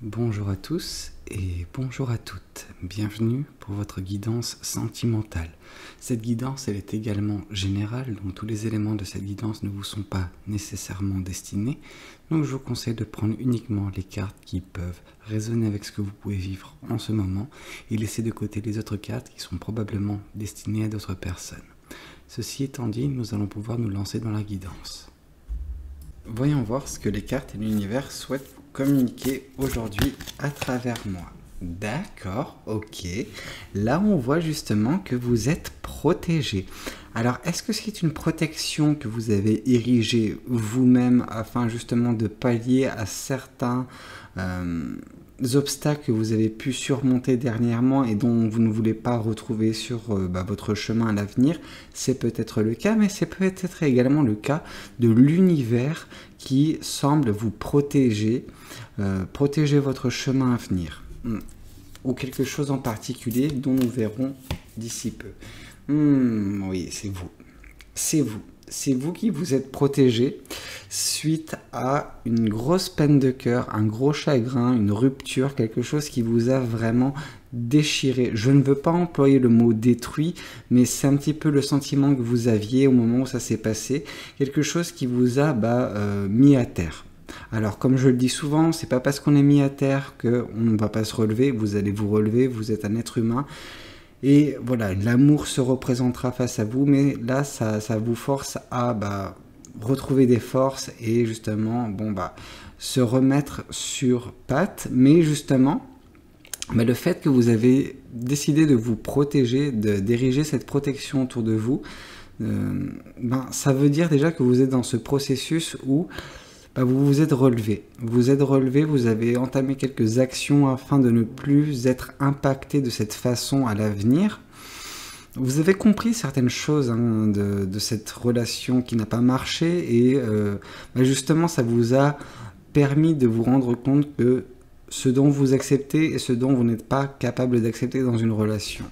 Bonjour à tous et bonjour à toutes. Bienvenue pour votre guidance sentimentale. Cette guidance, elle est également générale, donc tous les éléments de cette guidance ne vous sont pas nécessairement destinés. Donc je vous conseille de prendre uniquement les cartes qui peuvent résonner avec ce que vous pouvez vivre en ce moment et laisser de côté les autres cartes qui sont probablement destinées à d'autres personnes. Ceci étant dit, nous allons pouvoir nous lancer dans la guidance. Voyons voir ce que les cartes et l'univers souhaitent vous communiquer aujourd'hui à travers moi. D'accord, ok. Là, on voit justement que vous êtes protégé. Alors, est-ce que c'est une protection que vous avez érigée vous-même afin justement de pallier à certains obstacles que vous avez pu surmonter dernièrement et dont vous ne voulez pas retrouver sur votre chemin à l'avenir? C'est peut-être le cas, mais c'est peut-être également le cas de l'univers qui semble vous protéger, protéger votre chemin à venir, ou quelque chose en particulier dont nous verrons d'ici peu. Oui, c'est vous. C'est vous. C'est vous qui vous êtes protégé suite à une grosse peine de cœur, un gros chagrin, une rupture, quelque chose qui vous a vraiment déchiré. Je ne veux pas employer le mot détruit, mais c'est un petit peu le sentiment que vous aviez au moment où ça s'est passé. Quelque chose qui vous a mis à terre. Alors, comme je le dis souvent, c'est pas parce qu'on est mis à terre qu'on ne va pas se relever. Vous allez vous relever, vous êtes un être humain. Et voilà, l'amour se représentera face à vous, mais là, ça vous force à retrouver des forces et justement, se remettre sur pattes. Mais justement, le fait que vous avez décidé de vous protéger, d'ériger cette protection autour de vous, ça veut dire déjà que vous êtes dans ce processus où vous vous êtes relevé. Vous êtes relevé, vous avez entamé quelques actions afin de ne plus être impacté de cette façon à l'avenir. Vous avez compris certaines choses de cette relation qui n'a pas marché et justement ça vous a permis de vous rendre compte que ce dont vous acceptez et ce dont vous n'êtes pas capable d'accepter dans une relation.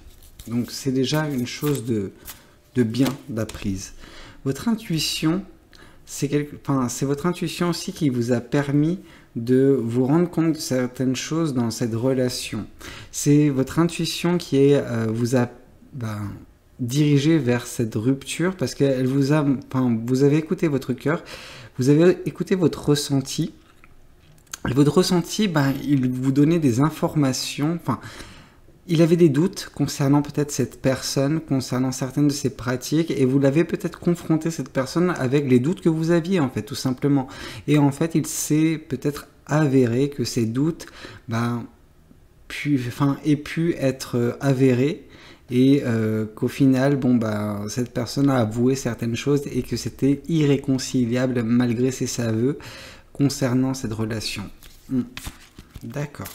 Donc c'est déjà une chose de bien d'apprise. Votre intuition, c'est votre intuition aussi qui vous a permis de vous rendre compte de certaines choses dans cette relation. C'est votre intuition qui vous a dirigé vers cette rupture parce qu'elle vous avez écouté votre cœur, vous avez écouté votre ressenti. Et votre ressenti, il vous donnait des informations. Il avait des doutes concernant peut-être cette personne, concernant certaines de ses pratiques, et vous l'avez peut-être confronté, cette personne, avec les doutes que vous aviez, en fait, tout simplement. Et en fait, il s'est peut-être avéré que ces doutes aient pu être avérés, et qu'au final, cette personne a avoué certaines choses, et que c'était irréconciliable, malgré ses aveux, concernant cette relation. D'accord.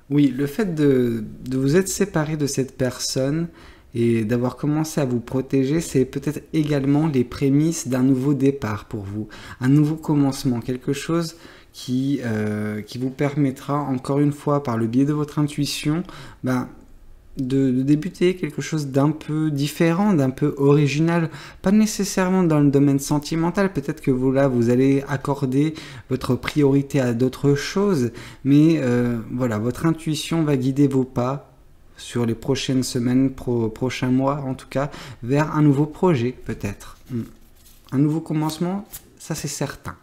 Oui, le fait de vous être séparé de cette personne et d'avoir commencé à vous protéger, c'est peut-être également les prémices d'un nouveau départ pour vous, un nouveau commencement, quelque chose qui vous permettra, encore une fois, par le biais de votre intuition, de débuter quelque chose d'un peu différent, d'un peu original, pas nécessairement dans le domaine sentimental, peut-être que vous allez accorder votre priorité à d'autres choses, mais votre intuition va guider vos pas sur les prochaines semaines, prochains mois en tout cas, vers un nouveau projet peut-être. Un nouveau commencement, ça c'est certain.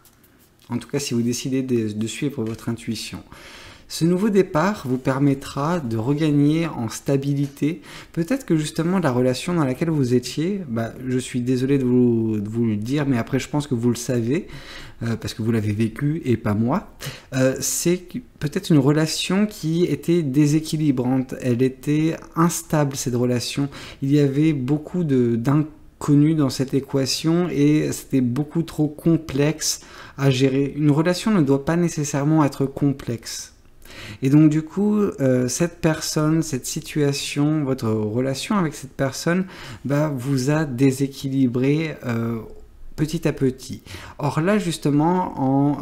En tout cas si vous décidez de suivre votre intuition. Ce nouveau départ vous permettra de regagner en stabilité. Peut-être que justement la relation dans laquelle vous étiez, je suis désolé de vous le dire, mais après je pense que vous le savez, parce que vous l'avez vécu et pas moi, c'est peut-être une relation qui était déséquilibrante, elle était instable cette relation, il y avait beaucoup d'inconnus dans cette équation et c'était beaucoup trop complexe à gérer. Une relation ne doit pas nécessairement être complexe. Et donc du coup, cette personne, cette situation, votre relation avec cette personne vous a déséquilibré petit à petit. Or là justement, en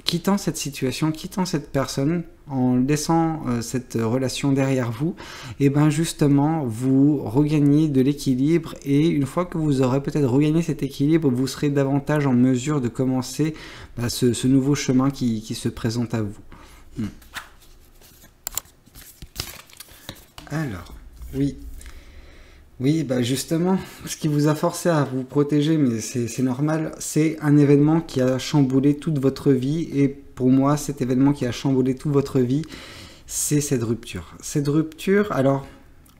quittant cette situation, quittant cette personne, en laissant cette relation derrière vous, et ben justement vous regagnez de l'équilibre, et une fois que vous aurez peut-être regagné cet équilibre, vous serez davantage en mesure de commencer ce nouveau chemin qui se présente à vous. Alors, oui. Oui, bah justement, ce qui vous a forcé à vous protéger, mais c'est normal, c'est un événement qui a chamboulé toute votre vie, et pour moi, cet événement qui a chamboulé toute votre vie, c'est cette rupture. Cette rupture, alors,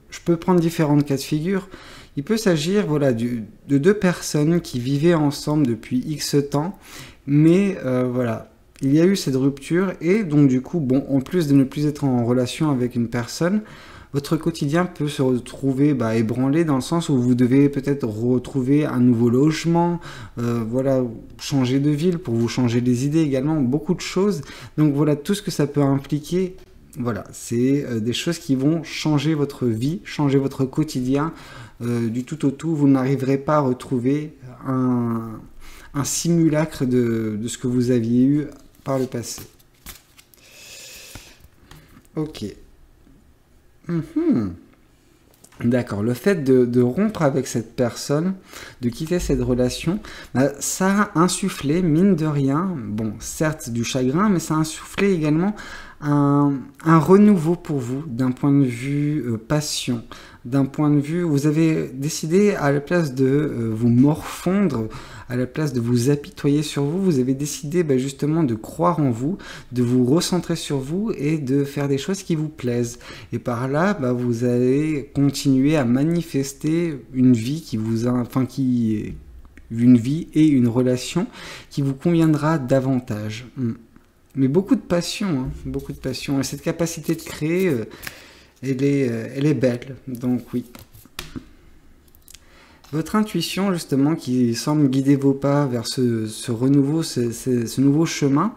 je peux prendre différentes cas de figure. Il peut s'agir, voilà, de deux personnes qui vivaient ensemble depuis X temps, mais voilà, il y a eu cette rupture, et donc du coup, bon, en plus de ne plus être en relation avec une personne, votre quotidien peut se retrouver ébranlé, dans le sens où vous devez peut-être retrouver un nouveau logement, voilà, changer de ville pour vous changer les idées également, beaucoup de choses. Donc voilà, tout ce que ça peut impliquer, voilà, c'est des choses qui vont changer votre vie, changer votre quotidien du tout au tout. Vous n'arriverez pas à retrouver un simulacre de ce que vous aviez eu par le passé. Ok. D'accord, le fait de rompre avec cette personne, de quitter cette relation, ça a insufflé, mine de rien, bon, certes du chagrin, mais ça a insufflé également un renouveau pour vous, d'un point de vue passion, d'un point de vue, vous avez décidé, à la place de vous morfondre, à la place de vous apitoyer sur vous, vous avez décidé justement de croire en vous, de vous recentrer sur vous et de faire des choses qui vous plaisent. Et par là, vous allez continuer à manifester une vie qui vous a, une vie et une relation qui vous conviendra davantage. Mais beaucoup de passion, hein, beaucoup de passion. Et cette capacité de créer, elle est belle. Donc oui. Votre intuition, justement, qui semble guider vos pas vers ce renouveau, ce nouveau chemin,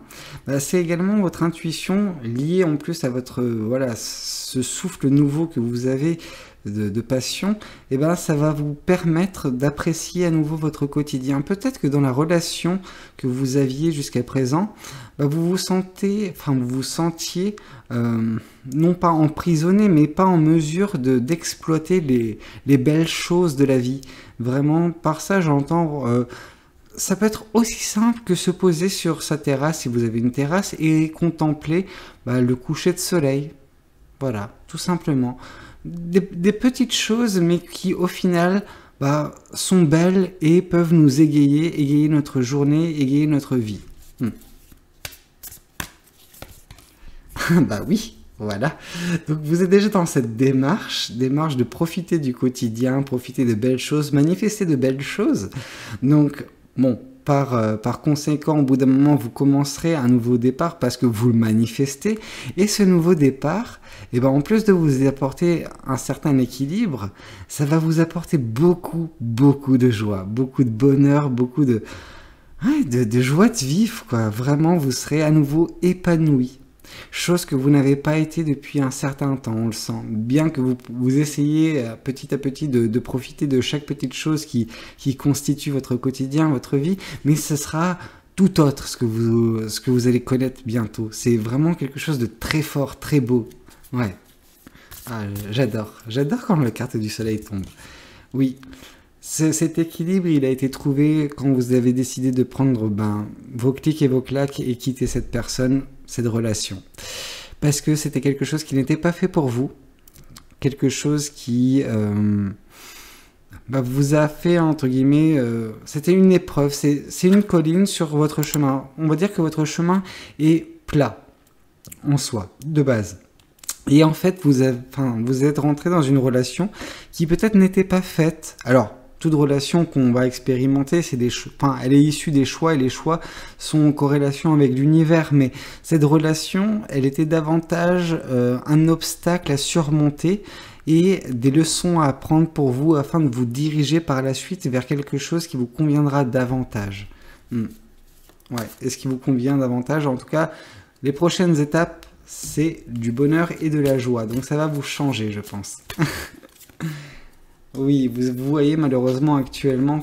c'est également votre intuition liée en plus à votre, voilà, ce souffle nouveau que vous avez de passion, et ça va vous permettre d'apprécier à nouveau votre quotidien. Peut-être que dans la relation que vous aviez jusqu'à présent, vous vous sentiez, non pas emprisonné, mais pas en mesure d'exploiter les belles choses de la vie. Vraiment, par ça, j'entends... ça peut être aussi simple que se poser sur sa terrasse, si vous avez une terrasse, et contempler le coucher de soleil. Voilà, tout simplement. Des petites choses, mais qui, au final, sont belles et peuvent nous égayer notre journée, égayer notre vie. Oui, voilà. Donc vous êtes déjà dans cette démarche de profiter du quotidien, profiter de belles choses, manifester de belles choses. Donc, bon, par conséquent, au bout d'un moment, vous commencerez un nouveau départ parce que vous le manifestez. Et ce nouveau départ, en plus de vous apporter un certain équilibre, ça va vous apporter beaucoup, beaucoup de joie, beaucoup de bonheur, beaucoup de joie de vivre, quoi. Vraiment, vous serez à nouveau épanoui. Chose que vous n'avez pas été depuis un certain temps, on le sent. Bien que vous essayez petit à petit de profiter de chaque petite chose qui constitue votre quotidien, votre vie, mais ce sera tout autre ce que vous allez connaître bientôt. C'est vraiment quelque chose de très fort, très beau. Ouais. J'adore quand la carte du soleil tombe. Oui. Cet équilibre, il a été trouvé quand vous avez décidé de prendre vos clics et vos claques et quitter cette personne, cette relation. Parce que c'était quelque chose qui n'était pas fait pour vous. Quelque chose qui vous a fait, entre guillemets, c'était une épreuve, c'est une colline sur votre chemin. On va dire que votre chemin est plat, en soi, de base. Et en fait, vous êtes rentré dans une relation qui peut-être n'était pas faite. Alors, toute relation qu'on va expérimenter, elle est issue des choix, et les choix sont en corrélation avec l'univers. Mais cette relation, elle était davantage un obstacle à surmonter et des leçons à apprendre pour vous afin de vous diriger par la suite vers quelque chose qui vous conviendra davantage. Ouais, et ce qui vous convient davantage, en tout cas, les prochaines étapes, c'est du bonheur et de la joie. Donc ça va vous changer, je pense. Oui, vous voyez malheureusement actuellement,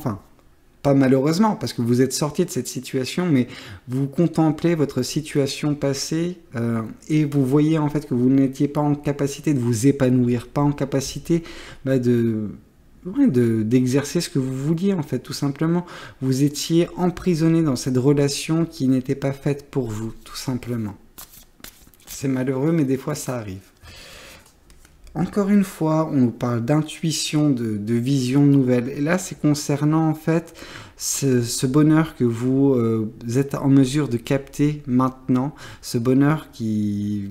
pas malheureusement, parce que vous êtes sorti de cette situation, mais vous contemplez votre situation passée et vous voyez en fait que vous n'étiez pas en capacité de vous épanouir, pas en capacité d'exercer ce que vous vouliez en fait, tout simplement. Vous étiez emprisonné dans cette relation qui n'était pas faite pour vous, tout simplement. C'est malheureux, mais des fois ça arrive. Encore une fois, on parle d'intuition, de vision nouvelle. Et là, c'est concernant en fait ce bonheur que vous êtes en mesure de capter maintenant. Ce bonheur qui...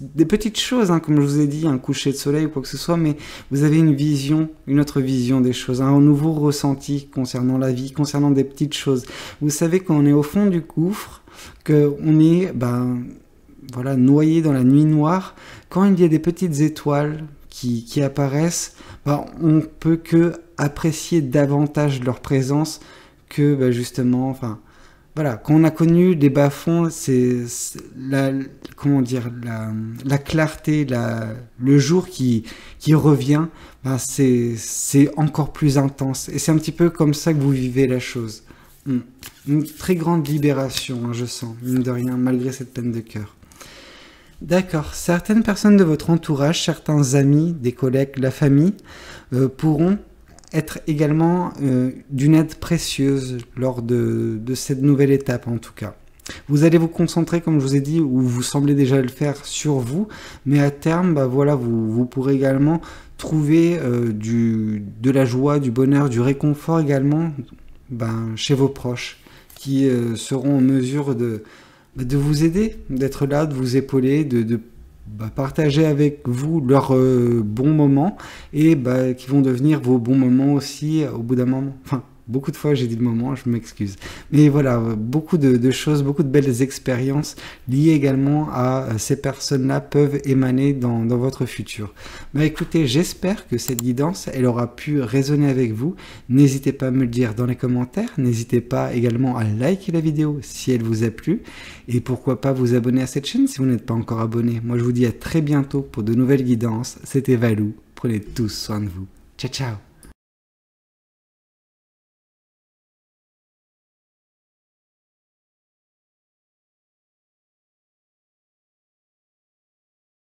Des petites choses, hein, comme je vous ai dit, un coucher de soleil ou quoi que ce soit, mais vous avez une vision, une autre vision des choses, un nouveau ressenti concernant la vie, concernant des petites choses. Vous savez qu'on est au fond du gouffre, qu'on est... voilà, noyé dans la nuit noire, quand il y a des petites étoiles qui apparaissent, on peut que apprécier davantage leur présence que justement, enfin, voilà, quand on a connu des bas-fonds, c'est la clarté, le jour qui revient, c'est encore plus intense. Et c'est un petit peu comme ça que vous vivez la chose. Une très grande libération, hein, je sens, mine de rien, malgré cette peine de cœur. D'accord. Certaines personnes de votre entourage, certains amis, des collègues, la famille, pourront être également d'une aide précieuse lors de cette nouvelle étape, en tout cas. Vous allez vous concentrer, comme je vous ai dit, ou vous semblez déjà le faire, sur vous, mais à terme, voilà, vous pourrez également trouver de la joie, du bonheur, du réconfort également chez vos proches, qui seront en mesure de vous aider, d'être là, de vous épauler, de partager avec vous leurs bons moments et qui vont devenir vos bons moments aussi au bout d'un moment. Enfin, beaucoup de fois j'ai dit le moment, je m'excuse. Mais voilà, beaucoup de choses, beaucoup de belles expériences liées également à ces personnes-là peuvent émaner dans votre futur. Écoutez, j'espère que cette guidance, elle aura pu résonner avec vous. N'hésitez pas à me le dire dans les commentaires. N'hésitez pas également à liker la vidéo si elle vous a plu. Et pourquoi pas vous abonner à cette chaîne si vous n'êtes pas encore abonné. Moi, je vous dis à très bientôt pour de nouvelles guidances. C'était Valou. Prenez tous soin de vous. Ciao, ciao.